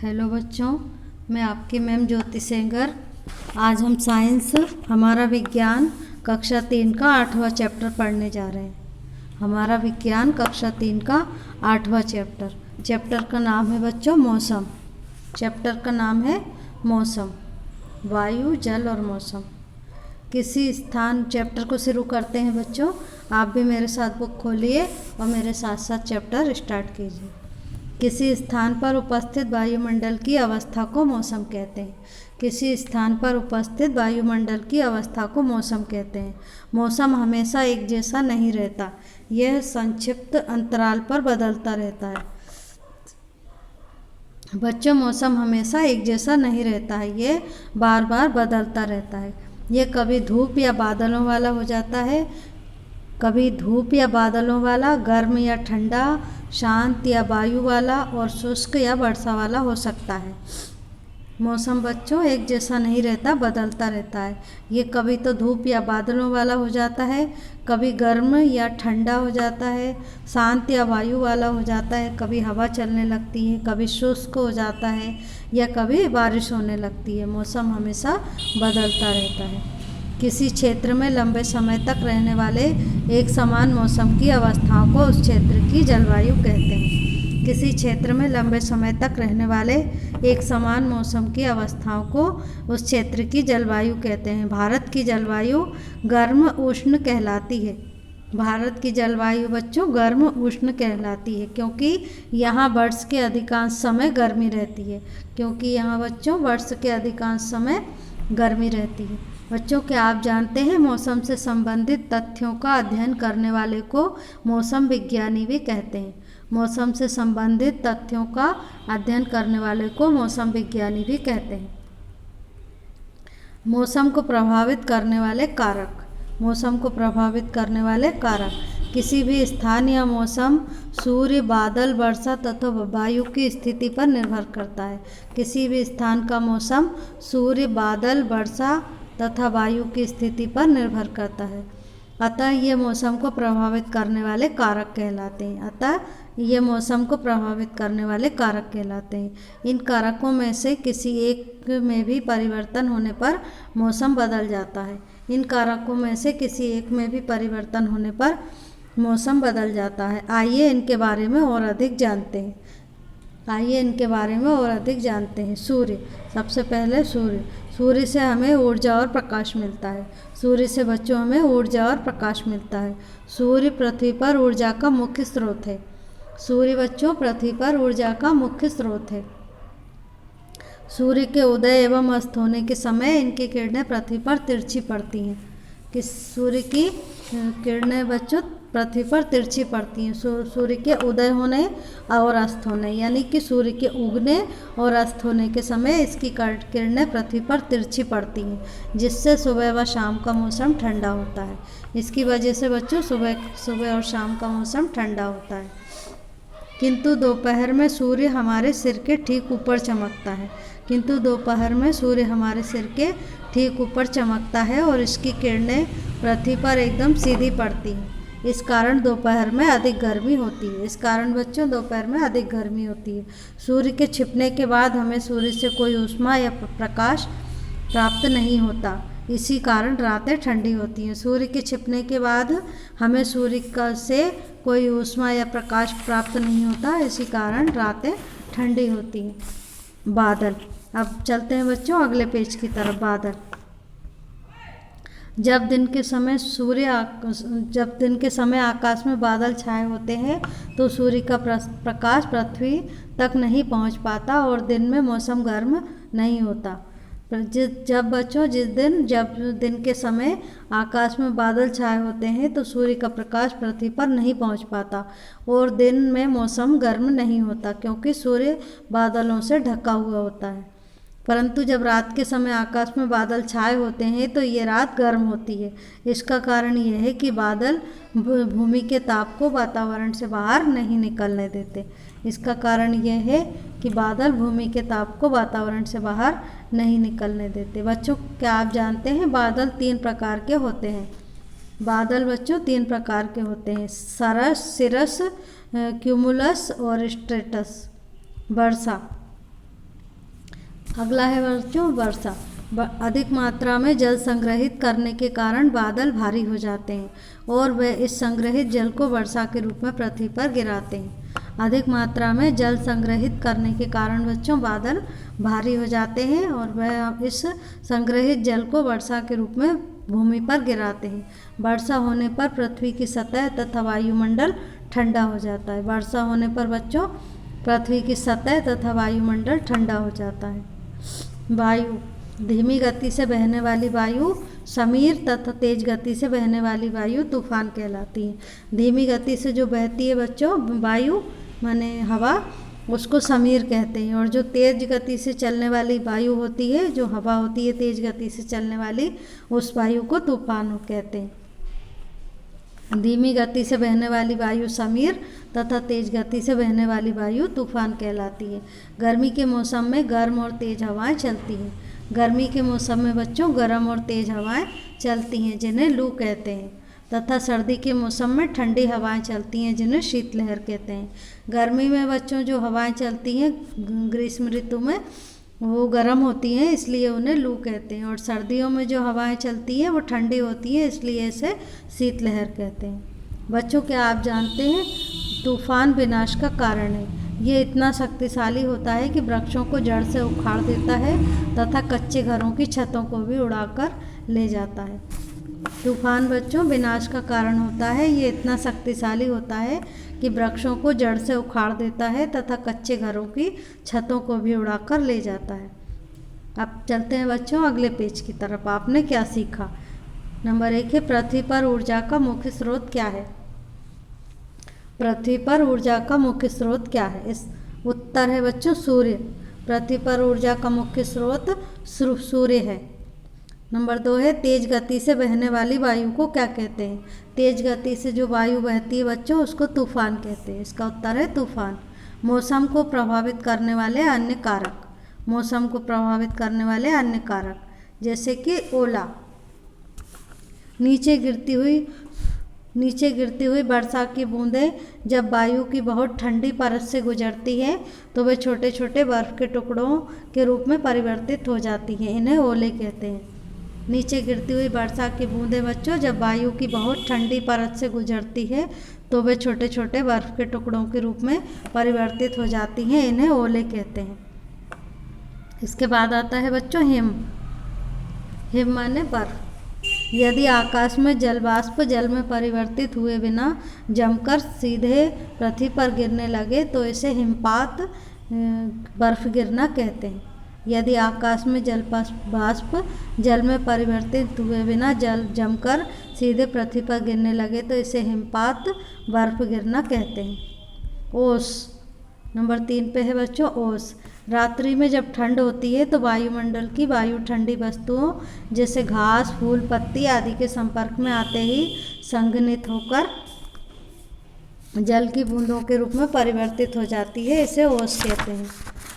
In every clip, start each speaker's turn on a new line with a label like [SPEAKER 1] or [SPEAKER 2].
[SPEAKER 1] Hello बच्चों, मैं आपकी मैम ज्योति सेंगर। आज हम साइंस हमारा विज्ञान कक्षा 3 का 8वां चैप्टर पढ़ने जा रहे हैं। हमारा विज्ञान कक्षा 3 का 8वां चैप्टर का नाम है बच्चों मौसम। चैप्टर का नाम है मौसम, वायु, जल और मौसम। किसी स्थान चैप्टर को शुरू करते हैं बच्चों। आप भी मेरे साथ बुक खोलिए और मेरे साथ साथ चैप्टर स्टार्ट कीजिए। किसी स्थान पर उपस्थित वायुमंडल की अवस्था को मौसम कहते हैं। किसी स्थान पर उपस्थित वायुमंडल की अवस्था को मौसम कहते हैं। मौसम हमेशा एक जैसा नहीं रहता, यह संक्षिप्त अंतराल पर बदलता रहता है। बच्चों, मौसम हमेशा एक जैसा नहीं रहता है, यह बार बार बदलता रहता है। यह कभी धूप या बादलों वाला हो जाता है, कभी धूप या बादलों वाला, गर्म या ठंडा, शांत या वायु वाला और शुष्क या वर्षा वाला हो सकता है। मौसम बच्चों एक जैसा नहीं रहता, बदलता रहता है। ये कभी तो धूप या बादलों वाला हो जाता है, कभी गर्म या ठंडा हो जाता है, शांत या वायु वाला हो जाता है, कभी हवा चलने लगती है, कभी शुष्क हो जाता है या कभी बारिश होने लगती है। मौसम हमेशा बदलता रहता है। किसी क्षेत्र में लंबे समय तक रहने वाले एक समान मौसम की अवस्थाओं को उस क्षेत्र की जलवायु कहते हैं। किसी क्षेत्र में लंबे समय तक रहने वाले एक समान मौसम की अवस्थाओं को उस क्षेत्र की जलवायु कहते हैं। भारत की जलवायु गर्म उष्ण कहलाती है। भारत की जलवायु बच्चों गर्म उष्ण कहलाती है क्योंकि यहाँ वर्ष के अधिकांश समय गर्मी रहती है। क्योंकि यहाँ बच्चों वर्ष के अधिकांश समय गर्मी रहती है। बच्चों, क्या आप जानते हैं मौसम से संबंधित तथ्यों का अध्ययन करने वाले को मौसम विज्ञानी भी कहते हैं। मौसम से संबंधित तथ्यों का अध्ययन करने वाले को मौसम विज्ञानी भी कहते हैं। मौसम को प्रभावित करने वाले कारक। मौसम को प्रभावित करने वाले कारक किसी भी स्थान या मौसम सूर्य, बादल, वर्षा तथा वायु की स्थिति पर निर्भर करता है। किसी भी स्थान का मौसम सूर्य, बादल, वर्षा तथा वायु की स्थिति पर निर्भर करता है। अतः ये मौसम को प्रभावित करने वाले कारक कहलाते हैं। इन कारकों में से किसी एक में भी परिवर्तन होने पर मौसम बदल जाता है। आइए इनके बारे में और अधिक जानते हैं। सूर्य। सबसे पहले सूर्य से हमें ऊर्जा और प्रकाश मिलता है। सूर्य पृथ्वी पर ऊर्जा का मुख्य स्रोत है। सूर्य के उदय एवं अस्त होने के समय इनकी किरणें पृथ्वी पर तिरछी पड़ती हैं। सूर्य की किरणें बच्चों पृथ्वी पर तिरछी पड़ती हैं। सूर्य के उदय होने और अस्त होने, यानी कि सूर्य के उगने और अस्त होने के समय इसकी किरणें पृथ्वी पर तिरछी पड़ती हैं, जिससे सुबह व शाम का मौसम ठंडा होता है। इसकी वजह से बच्चों सुबह और शाम का मौसम ठंडा होता है। किंतु दोपहर में सूर्य हमारे सिर के ठीक ऊपर चमकता है और इसकी किरणें पृथ्वी पर एकदम सीधी पड़ती हैं। इस कारण दोपहर में अधिक गर्मी होती है। सूर्य के छिपने के बाद हमें सूर्य से कोई ऊष्मा या प्रकाश प्राप्त नहीं होता, इसी कारण रातें ठंडी होती हैं। सूर्य के छिपने के बाद हमें सूर्य से कोई ऊष्मा या प्रकाश प्राप्त नहीं होता, इसी कारण रातें ठंडी होती हैं। बादल। अब चलते हैं बच्चों अगले पेज की तरफ। बादल। जब दिन के समय आकाश में बादल छाए होते हैं तो सूर्य का प्रकाश पृथ्वी तक नहीं पहुंच पाता और दिन में मौसम गर्म नहीं होता। जब दिन के समय आकाश में बादल छाए होते हैं तो सूर्य का प्रकाश पृथ्वी पर नहीं पहुंच पाता और दिन में मौसम गर्म नहीं होता, क्योंकि सूर्य बादलों से ढका हुआ होता है। परंतु जब रात के समय आकाश में बादल छाए होते हैं तो ये रात गर्म होती है। इसका कारण यह है कि बादल भूमि के ताप को वातावरण से बाहर नहीं निकलने देते। बच्चों, क्या आप जानते हैं बादल 3 प्रकार के होते हैं। सरस, क्यूमुलस और स्ट्रेटस। वर्षा। अगला है बच्चों वर्षा। अधिक मात्रा में जल संग्रहित करने के कारण बादल भारी हो जाते हैं और वे इस संग्रहित जल को वर्षा के रूप में पृथ्वी पर गिराते हैं। अधिक मात्रा में जल संग्रहित करने के कारण बच्चों बादल भारी हो जाते हैं और वह इस संग्रहित जल को वर्षा के रूप में भूमि पर गिराते हैं। वर्षा होने पर पृथ्वी की सतह तथा वायुमंडल ठंडा हो जाता है। वर्षा होने पर बच्चों पृथ्वी की सतह तथा वायुमंडल ठंडा हो जाता है। वायु। धीमी गति से बहने वाली वायु समीर तथा तेज गति से बहने वाली वायु तूफान कहलाती है। धीमी गति से जो बहती है बच्चों वायु माने हवा, उसको समीर कहते हैं, और जो तेज गति से चलने वाली वायु होती है, जो हवा होती है तेज गति से चलने वाली, उस वायु को तूफान कहते हैं। धीमी गति से बहने वाली वायु समीर तथा तेज गति से बहने वाली वायु तूफान कहलाती है। गर्मी के मौसम में गर्म और तेज हवाएं चलती हैं। गर्मी के मौसम में बच्चों गर्म और तेज हवाएं चलती हैं जिन्हें लू कहते हैं, तथा सर्दी के मौसम में ठंडी हवाएं चलती हैं जिन्हें शीतलहर कहते हैं। गर्मी में बच्चों जो हवाएं चलती हैं ग्रीष्म ऋतु में वो गर्म होती हैं, इसलिए उन्हें लू कहते हैं, और सर्दियों में जो हवाएं चलती हैं वो ठंडी होती हैं, इसलिए इसे शीतलहर कहते हैं। बच्चों क्या आप जानते हैं तूफान विनाश का कारण है। ये इतना शक्तिशाली होता है कि वृक्षों को जड़ से उखाड़ देता है तथा कच्चे घरों की छतों को भी उड़ाकर ले जाता है। तूफान बच्चों विनाश का कारण होता है। ये इतना शक्तिशाली होता है कि वृक्षों को जड़ से उखाड़ देता है तथा कच्चे घरों की छतों को भी उड़ाकर ले जाता है। अब चलते हैं बच्चों अगले पेज की तरफ। आपने क्या सीखा। नंबर 1 है पृथ्वी पर ऊर्जा का मुख्य स्रोत क्या है। पृथ्वी पर ऊर्जा का मुख्य स्रोत क्या है। इस उत्तर है बच्चों सूर्य। पृथ्वी पर ऊर्जा का मुख्य स्रोत सूर्य है। नंबर 2 है तेज गति से बहने वाली वायु को क्या कहते हैं। तेज गति से जो वायु बहती है बच्चों उसको तूफान कहते हैं। इसका उत्तर है तूफान। मौसम को प्रभावित करने वाले अन्य कारक। मौसम को प्रभावित करने वाले अन्य कारक जैसे कि ओला। नीचे गिरती हुई वर्षा की बूंदें जब वायु की बहुत ठंडी परत से गुजरती है तो वे छोटे छोटे बर्फ के टुकड़ों के रूप में परिवर्तित हो जाती हैं। इन्हें ओले कहते हैं। नीचे गिरती हुई वर्षा की बूंदें बच्चों जब वायु की बहुत ठंडी परत से गुजरती है तो वे छोटे छोटे बर्फ के टुकड़ों के रूप में परिवर्तित हो जाती हैं। इन्हें ओले कहते हैं। इसके बाद आता है बच्चों हिम। हिम माने बर्फ। यदि आकाश में जलवाष्प जल में परिवर्तित हुए बिना जमकर सीधे पृथ्वी पर गिरने लगे तो इसे हिमपात बर्फ गिरना कहते हैं। यदि आकाश में जलवाष्प जल में परिवर्तित हुए बिना जल जमकर सीधे पृथ्वी पर गिरने लगे तो इसे हिमपात बर्फ गिरना कहते हैं। ओस। नंबर 3 पे है बच्चों ओस। रात्रि में जब ठंड होती है तो वायुमंडल की वायु ठंडी वस्तुओं जैसे घास फूल पत्ती आदि के संपर्क में आते ही संघनित होकर जल की बूंदों के रूप में परिवर्तित हो जाती है। इसे ओस कहते हैं।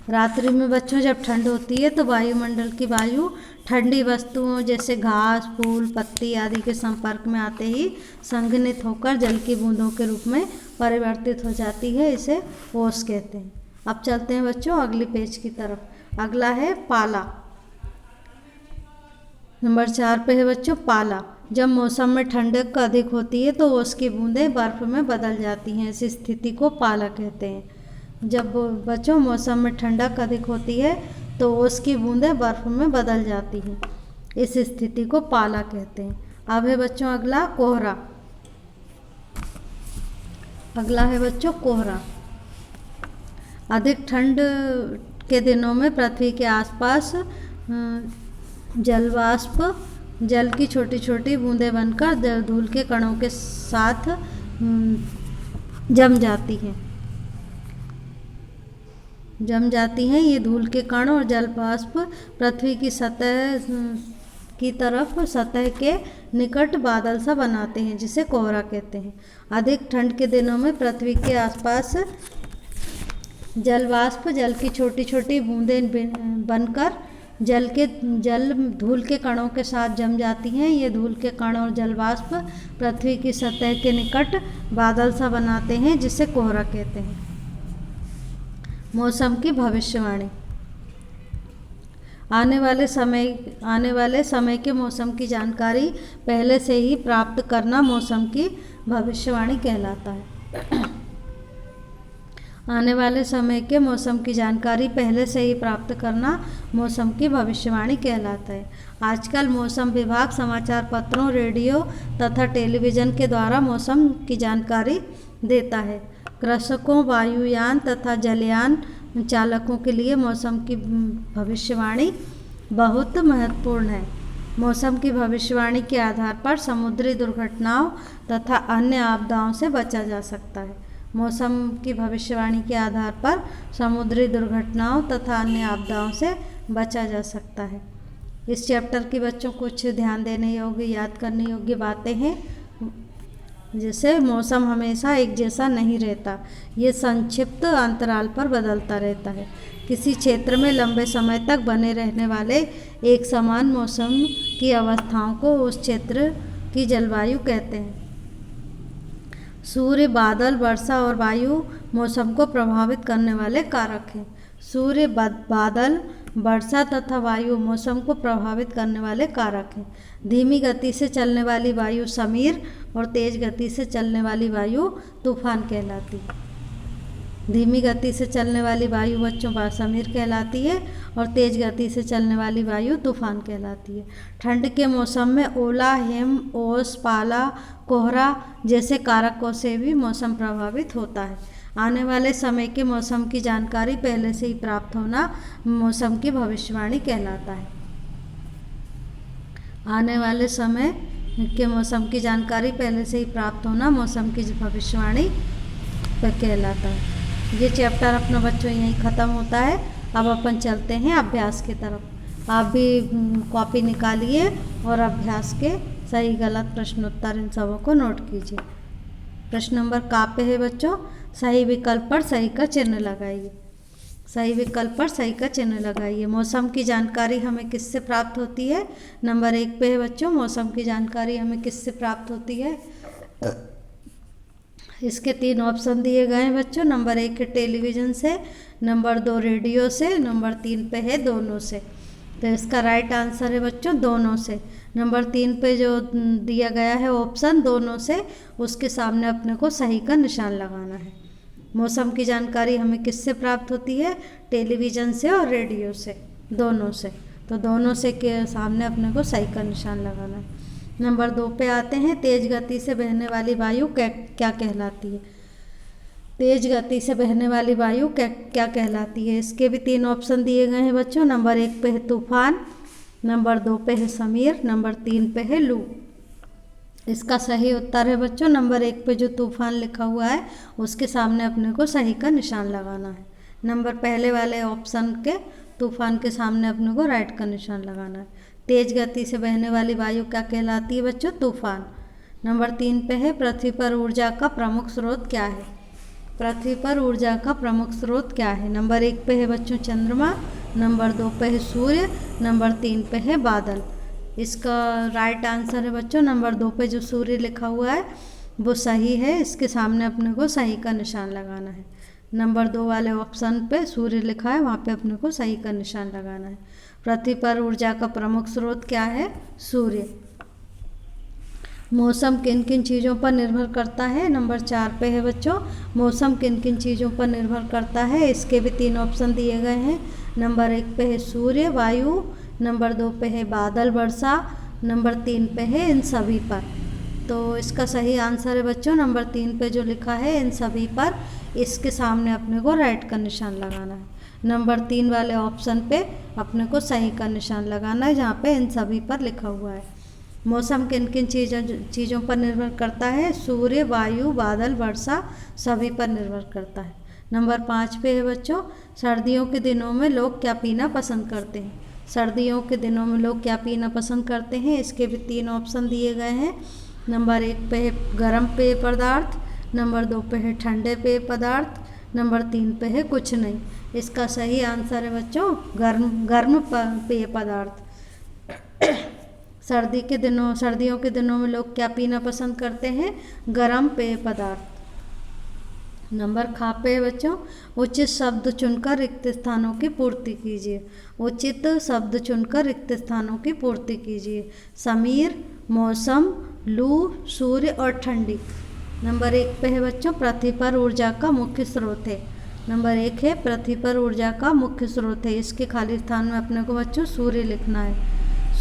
[SPEAKER 1] रात्रि में बच्चों जब ठंड होती है तो वायुमंडल की वायु ठंडी वस्तुओं जैसे घास फूल पत्ती आदि के संपर्क में आते ही संघनित होकर जल की बूंदों के रूप में परिवर्तित हो जाती है। इसे ओस कहते हैं। अब चलते हैं बच्चों अगले पेज की तरफ। अगला है पाला। नंबर 4 पे है बच्चों पाला। जब मौसम में ठंडक अधिक होती है तो ओस की बूंदें बर्फ में बदल जाती हैं। इस स्थिति को पाला कहते हैं। जब बच्चों मौसम में ठंडक अधिक होती है तो ओस की बूंदें बर्फ में बदल जाती हैं। इस स्थिति को पाला कहते हैं। अब है बच्चों अगला कोहरा। अगला है बच्चों कोहरा। अधिक ठंड के दिनों में पृथ्वी के आसपास जलवाष्प जल की छोटी छोटी बूंदें बनकर धूल के कणों के साथ जम जाती हैं। ये धूल के कण और जलवाष्प पृथ्वी की सतह के निकट बादल सा बनाते हैं जिसे कोहरा कहते हैं। अधिक ठंड के दिनों में पृथ्वी के आसपास जलवाष्प जल की छोटी छोटी बूंदें बनकर धूल के कणों के साथ जम जाती हैं। ये धूल के कण और जलवाष्प पृथ्वी की सतह के निकट बादल सा बनाते हैं जिसे कोहरा कहते हैं। मौसम की भविष्यवाणी। आने वाले समय के मौसम की जानकारी पहले से ही प्राप्त करना मौसम की भविष्यवाणी कहलाता है। आने वाले समय के मौसम की जानकारी पहले से ही प्राप्त करना मौसम की भविष्यवाणी कहलाता है। आजकल मौसम विभाग समाचार पत्रों, रेडियो तथा टेलीविज़न के द्वारा मौसम की जानकारी देता है। कृषकों, वायुयान तथा जलयान चालकों के लिए मौसम की भविष्यवाणी बहुत महत्वपूर्ण है। मौसम की भविष्यवाणी के आधार पर समुद्री दुर्घटनाओं तथा अन्य आपदाओं से बचा जा सकता है। मौसम की भविष्यवाणी के आधार पर समुद्री दुर्घटनाओं तथा अन्य आपदाओं से बचा जा सकता है। इस चैप्टर की बच्चों कुछ ध्यान देने योग्य, याद करने योग्य बातें हैं। जैसे मौसम हमेशा एक जैसा नहीं रहता, ये संक्षिप्त अंतराल पर बदलता रहता है। किसी क्षेत्र में लंबे समय तक बने रहने वाले एक समान मौसम की अवस्थाओं को उस क्षेत्र की जलवायु कहते हैं। सूर्य, बादल, वर्षा और वायु मौसम को प्रभावित करने वाले कारक हैं। सूर्य, बादल, वर्षा तथा वायु मौसम को प्रभावित करने वाले कारक हैं। धीमी गति से चलने वाली वायु समीर और तेज गति से चलने वाली वायु तूफान कहलाती है। धीमी गति से चलने वाली वायु बच्चों समीर कहलाती है और तेज गति से चलने वाली वायु तूफान कहलाती है। ठंड के मौसम में ओला, हिम, ओस, पाला, कोहरा जैसे कारकों से भी मौसम प्रभावित होता है। आने वाले समय के मौसम की जानकारी पहले से ही प्राप्त होना मौसम की भविष्यवाणी कहलाता है। आने वाले समय के मौसम की जानकारी पहले से ही प्राप्त होना मौसम की भविष्यवाणी कहलाता है। ये चैप्टर अपना बच्चों यहीं ख़त्म होता है। अब अपन चलते हैं अभ्यास की तरफ। आप भी कॉपी निकालिए और अभ्यास के सही गलत प्रश्नोत्तर इन सबों को नोट कीजिए। प्रश्न नंबर का पे है बच्चों, सही विकल्प पर सही का चिन्ह लगाइए। सही विकल्प पर सही का चिन्ह लगाइए। मौसम की जानकारी हमें किससे प्राप्त होती है? नंबर 1 पे है बच्चों, मौसम की जानकारी हमें किससे प्राप्त होती है? इसके 3 ऑप्शन दिए गए हैं बच्चों। नंबर 1 है टेलीविज़न से, नंबर 2 रेडियो से, नंबर 3 पे है दोनों से। तो इसका राइट आंसर है बच्चों दोनों से। नंबर 3 पे जो दिया गया है ऑप्शन दोनों से, उसके सामने अपने को सही का निशान लगाना है। मौसम की जानकारी हमें किससे प्राप्त होती है? टेलीविज़न से और रेडियो से, दोनों से। तो दोनों से के सामने अपने को सही का निशान लगाना है। नंबर 2 पे आते हैं, तेज गति से बहने वाली वायु क्या कहलाती है? तेज गति से बहने वाली वायु क्या कहलाती है? इसके भी 3 ऑप्शन दिए गए हैं बच्चों। नंबर 1 पे है तूफान, नंबर 2 पे है समीर, नंबर 3 पे है लू। इसका सही उत्तर है बच्चों नंबर 1 पे जो तूफान लिखा हुआ है उसके सामने अपने को सही का निशान लगाना है। नंबर पहले वाले ऑप्शन के तूफान के सामने अपने को राइट का निशान लगाना है। तेज गति से बहने वाली वायु क्या कहलाती है बच्चों? तूफान। नंबर 3 पे है, पृथ्वी पर ऊर्जा का प्रमुख स्रोत क्या है? पृथ्वी पर ऊर्जा का प्रमुख स्रोत क्या है? नंबर 1 पे है बच्चों चंद्रमा, नंबर 2 पे है सूर्य, नंबर 3 पे है बादल। इसका राइट आंसर है बच्चों नंबर 2 पे जो सूर्य लिखा हुआ है वो सही है। इसके सामने अपने को सही का निशान लगाना है। नंबर 2 वाले ऑप्शन पे सूर्य लिखा है, वहाँ पे अपने को सही का निशान लगाना है। पृथ्वी पर ऊर्जा का प्रमुख स्रोत क्या है? सूर्य। मौसम किन किन चीज़ों पर निर्भर करता है? नंबर 4 पे है बच्चों, मौसम किन किन चीज़ों पर निर्भर करता है? इसके भी 3 ऑप्शन दिए गए हैं। नंबर 1 पे है सूर्य, वायु, नंबर 2 पे है बादल, वर्षा, नंबर 3 पे है इन सभी पर। तो इसका सही आंसर है बच्चों नंबर 3 पे जो लिखा है इन सभी पर, इसके सामने अपने को राइट का निशान लगाना है। नंबर 3 वाले ऑप्शन पे अपने को सही का निशान लगाना है जहाँ पे इन सभी पर लिखा हुआ है। मौसम किन किन चीज़ों पर निर्भर करता है? सूर्य, वायु, बादल, वर्षा सभी पर निर्भर करता है। नंबर 5 पे है बच्चों, सर्दियों के दिनों में लोग क्या पीना पसंद करते हैं? सर्दियों के दिनों में लोग क्या पीना पसंद करते हैं? इसके भी 3 ऑप्शन दिए गए हैं। नंबर 1 पे है गर्म पेय पदार्थ, नंबर 2 पे है ठंडे पेय पदार्थ, नंबर 3 पे है कुछ नहीं। इसका सही आंसर है बच्चों गर्म पेय पदार्थ। सर्दियों के दिनों में लोग क्या पीना पसंद करते हैं? गर्म पेय पदार्थ। नंबर खा पे है बच्चों, उचित शब्द चुनकर रिक्त स्थानों की पूर्ति कीजिए। उचित शब्द चुनकर रिक्त स्थानों की पूर्ति कीजिए। समीर, मौसम, लू, सूर्य और ठंडी। नंबर 1 पे है बच्चों, पृथ्वी पर ऊर्जा का मुख्य स्रोत है। नंबर 1 है पृथ्वी पर ऊर्जा का मुख्य स्रोत है। इसके खाली स्थान में अपने को बच्चों सूर्य लिखना है।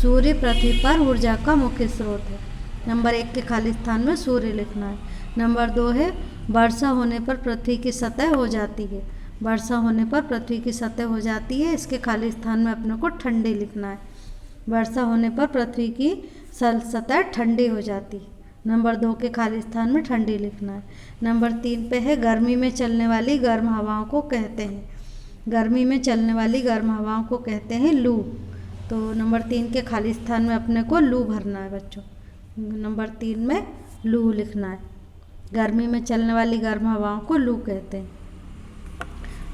[SPEAKER 1] सूर्य पृथ्वी पर ऊर्जा का मुख्य स्रोत है। नंबर 1 के खाली स्थान में सूर्य लिखना है। नंबर 2 है वर्षा होने पर पृथ्वी की सतह हो जाती है। वर्षा होने पर पृथ्वी की सतह हो जाती है। इसके खाली स्थान में अपने को ठंडी लिखना है। वर्षा होने पर पृथ्वी की सतह ठंडी हो जाती है। नंबर 2 के खाली स्थान में ठंडी लिखना है। नंबर 3 पे है गर्मी में चलने वाली गर्म हवाओं को कहते हैं। गर्मी में चलने वाली गर्म हवाओं को कहते हैं लू। तो नंबर 3 के खाली स्थान में अपने को लू भरना है बच्चों। नंबर 3 में लू लिखना है। गर्मी में चलने वाली गर्म हवाओं को लू कहते हैं।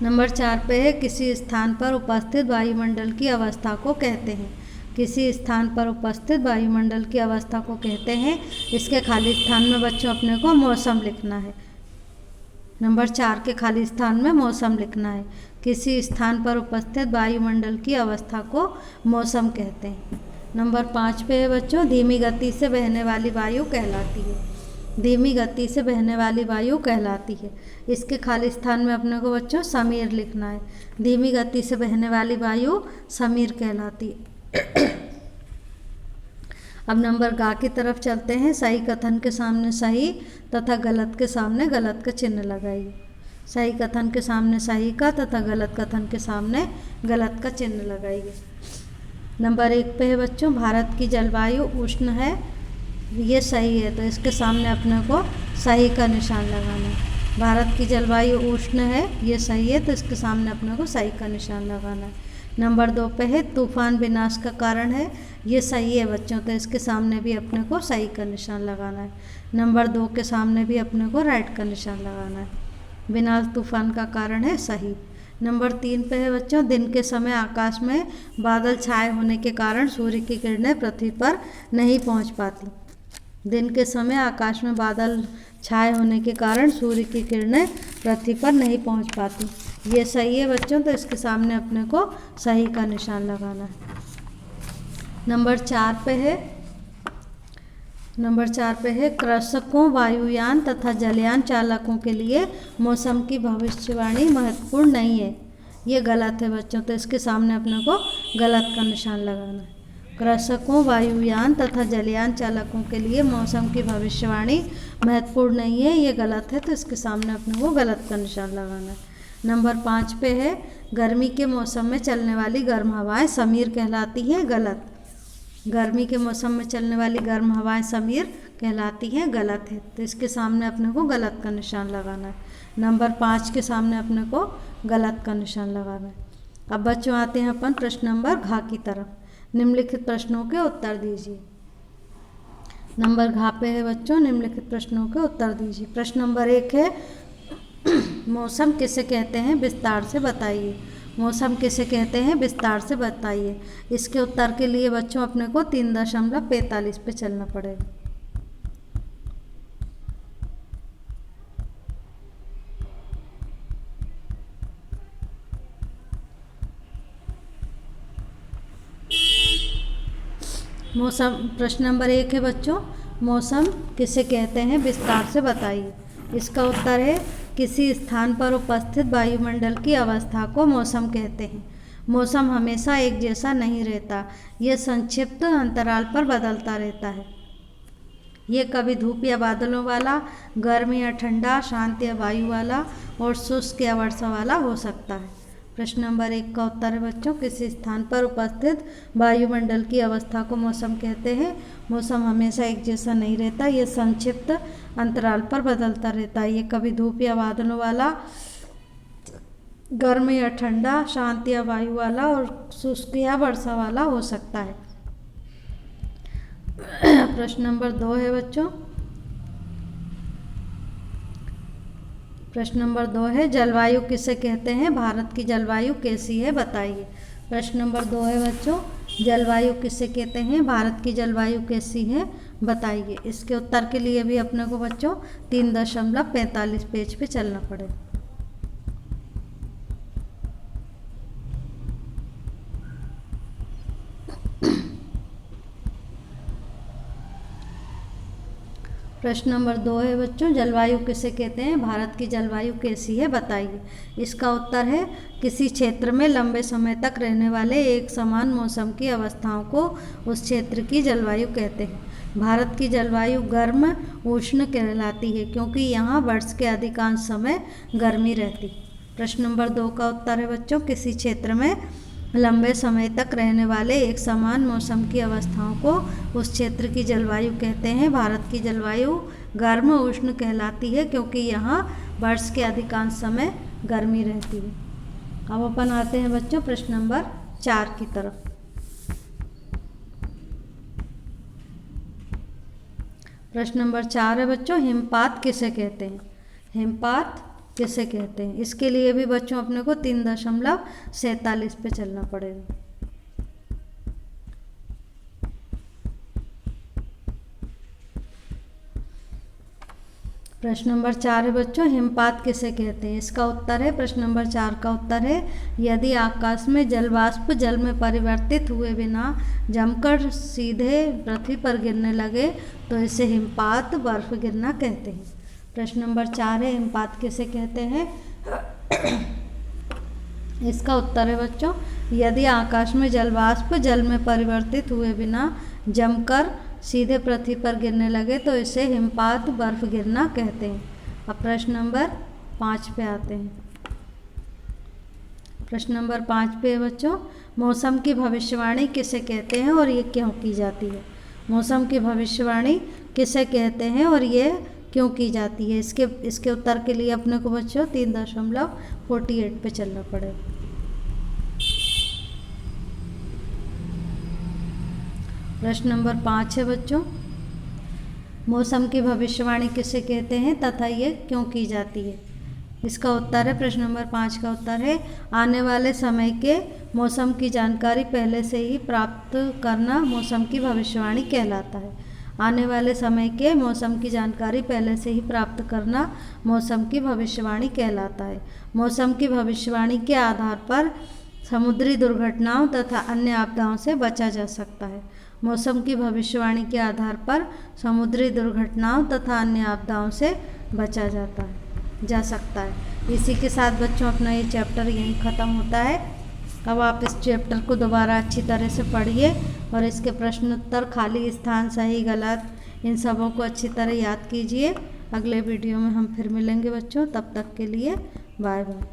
[SPEAKER 1] नंबर 4 पे है किसी स्थान पर उपस्थित वायुमंडल की अवस्था को कहते हैं। किसी स्थान पर उपस्थित वायुमंडल की अवस्था को कहते हैं। इसके खाली स्थान में बच्चों अपने को मौसम लिखना है। नंबर 4 के खाली स्थान में मौसम लिखना है। किसी स्थान पर उपस्थित वायुमंडल की अवस्था को मौसम कहते हैं। नंबर 5 पे है बच्चों, धीमी गति से बहने वाली वायु कहलाती है। धीमी गति से बहने वाली वायु कहलाती है। इसके खाली स्थान में अपने को बच्चों समीर लिखना है। धीमी गति से बहने वाली वायु समीर कहलाती है। अब नंबर गा की तरफ चलते हैं। सही कथन के सामने सही तथा गलत के सामने गलत का चिन्ह लगाइए। सही कथन के सामने सही का तथा गलत कथन के सामने गलत का चिन्ह लगाइए। नंबर 1 पे है बच्चों, भारत की जलवायु उष्ण है। ये सही है, तो इसके सामने अपने को सही का निशान लगाना है। भारत की जलवायु उष्ण है, ये सही है, तो इसके सामने अपने को सही का निशान लगाना है। नंबर 2 पे है तूफान विनाश का कारण है। ये सही है बच्चों, तो इसके सामने भी अपने को सही का निशान लगाना है। नंबर 2 के सामने भी अपने को राइट का निशान लगाना है। विनाश तूफान का कारण है, सही। नंबर 3 पे है बच्चों, दिन के समय आकाश में बादल छाए होने के कारण सूर्य की किरणें पृथ्वी पर नहीं पहुंच पाती। दिन के समय आकाश में बादल छाए होने के कारण सूर्य की किरणें पृथ्वी पर नहीं पहुंच पाती। ये सही है बच्चों, तो इसके सामने अपने को सही का निशान लगाना है। नंबर 4 पे है कृषकों, वायुयान तथा जलयान चालकों के लिए मौसम की भविष्यवाणी महत्वपूर्ण नहीं है। ये गलत है बच्चों, तो इसके सामने अपने को गलत का निशान लगाना है। कृषकों, वायुयान तथा जलयान चालकों के लिए मौसम की भविष्यवाणी महत्वपूर्ण नहीं है, ये गलत है, तो इसके सामने अपने को गलत का निशान लगाना है। नंबर 5 पे है गर्मी के मौसम में चलने वाली गर्म हवाएं समीर कहलाती हैं, गलत। गर्मी के मौसम में चलने वाली गर्म हवाएं समीर कहलाती हैं, गलत है, तो इसके सामने अपने को गलत का निशान लगाना है। नंबर 5 के सामने अपने को गलत का निशान लगाना है। अब बच्चों आते हैं अपन प्रश्न नंबर घ की तरफ। निम्नलिखित प्रश्नों के उत्तर दीजिए। नंबर घ पे है बच्चों, निम्नलिखित प्रश्नों के उत्तर दीजिए। प्रश्न नंबर 1 है मौसम किसे कहते हैं, विस्तार से बताइए। मौसम किसे कहते हैं, विस्तार से बताइए। इसके उत्तर के लिए बच्चों अपने को 3.45 पे चलना पड़ेगा। मौसम, प्रश्न नंबर 1 है बच्चों, मौसम किसे कहते हैं, विस्तार से बताइए। इसका उत्तर है किसी स्थान पर उपस्थित वायुमंडल की अवस्था को मौसम कहते हैं। मौसम हमेशा एक जैसा नहीं रहता, यह संक्षिप्त अंतराल पर बदलता रहता है। ये कभी धूप या बादलों वाला, गर्म या ठंडा, शांत या वायु वाला और शुष्क या वर्षा वाला हो सकता है। प्रश्न नंबर 1 का उत्तर है बच्चों, किसी स्थान पर उपस्थित वायुमंडल की अवस्था को मौसम कहते हैं। मौसम हमेशा एक जैसा नहीं रहता, ये संक्षिप्त अंतराल पर बदलता रहता है। ये कभी धूप या बादलों वाला, गर्म या ठंडा, शांत या वायु वाला और शुष्क या वर्षा वाला हो सकता है। प्रश्न नंबर 2 है बच्चों, प्रश्न नंबर 2 है जलवायु किसे कहते हैं, भारत की जलवायु कैसी है बताइए। प्रश्न नंबर 2 है बच्चों, जलवायु किसे कहते हैं, भारत की जलवायु कैसी है बताइए। इसके उत्तर के लिए भी अपने को बच्चों 3.45 पेज पे चलना पड़ेगा। प्रश्न नंबर 2 है बच्चों, जलवायु किसे कहते हैं? भारत की जलवायु कैसी है बताइए। इसका उत्तर है किसी क्षेत्र में लंबे समय तक रहने वाले एक समान मौसम की अवस्थाओं को उस क्षेत्र की जलवायु कहते हैं। भारत की जलवायु गर्म उष्ण कहलाती है क्योंकि यहाँ वर्ष के अधिकांश समय गर्मी रहती है। प्रश्न नंबर 2 का उत्तर है बच्चों, किसी क्षेत्र में लंबे समय तक रहने वाले एक समान मौसम की अवस्थाओं को उस क्षेत्र की जलवायु कहते हैं। भारत की जलवायु गर्म उष्ण कहलाती है क्योंकि यहाँ वर्ष के अधिकांश समय गर्मी रहती है। अब अपन आते हैं बच्चों प्रश्न नंबर 4 की तरफ। प्रश्न नंबर 4 है बच्चों, हिमपात किसे कहते हैं? हिमपात किसे कहते हैं? इसके लिए भी बच्चों अपने को 3.47 पे चलना पड़ेगा। प्रश्न नंबर 4 है बच्चों, हिमपात किसे कहते हैं? इसका उत्तर है, प्रश्न नंबर 4 का उत्तर है, यदि आकाश में जलवाष्प जल में परिवर्तित हुए बिना जमकर सीधे पृथ्वी पर गिरने लगे तो इसे हिमपात बर्फ गिरना कहते हैं। प्रश्न नंबर 4 है, हिमपात किसे कहते हैं? इसका उत्तर है बच्चों, यदि आकाश में जलवाष्प जल में परिवर्तित हुए बिना जमकर सीधे पृथ्वी पर गिरने लगे तो इसे हिमपात बर्फ गिरना कहते हैं। अब प्रश्न नंबर 5 पे आते हैं। प्रश्न नंबर 5 पे है बच्चों, मौसम की भविष्यवाणी किसे कहते हैं और ये क्यों की जाती है? मौसम की भविष्यवाणी किसे कहते हैं और ये क्यों की जाती है? इसके उत्तर के लिए अपने को बच्चों 3.48 पे चलना पड़ेगा। प्रश्न नंबर 5 है बच्चों, मौसम की भविष्यवाणी किसे कहते हैं तथा ये क्यों की जाती है? इसका उत्तर है, प्रश्न नंबर 5 का उत्तर है, आने वाले समय के मौसम की जानकारी पहले से ही प्राप्त करना मौसम की भविष्यवाणी कहलाता है। आने वाले समय के मौसम की जानकारी पहले से ही प्राप्त करना मौसम की भविष्यवाणी कहलाता है। मौसम की भविष्यवाणी के आधार पर समुद्री दुर्घटनाओं तथा अन्य आपदाओं से बचा जा सकता है। मौसम की भविष्यवाणी के आधार पर समुद्री दुर्घटनाओं तथा अन्य आपदाओं से बचा जा सकता है। इसी के साथ बच्चों अपना ये चैप्टर यहीं ख़त्म होता है। अब आप इस चैप्टर को दोबारा अच्छी तरह से पढ़िए और इसके प्रश्न उत्तर, खाली स्थान, सही गलत, इन सबों को अच्छी तरह याद कीजिए। अगले वीडियो में हम फिर मिलेंगे बच्चों, तब तक के लिए बाय बाय।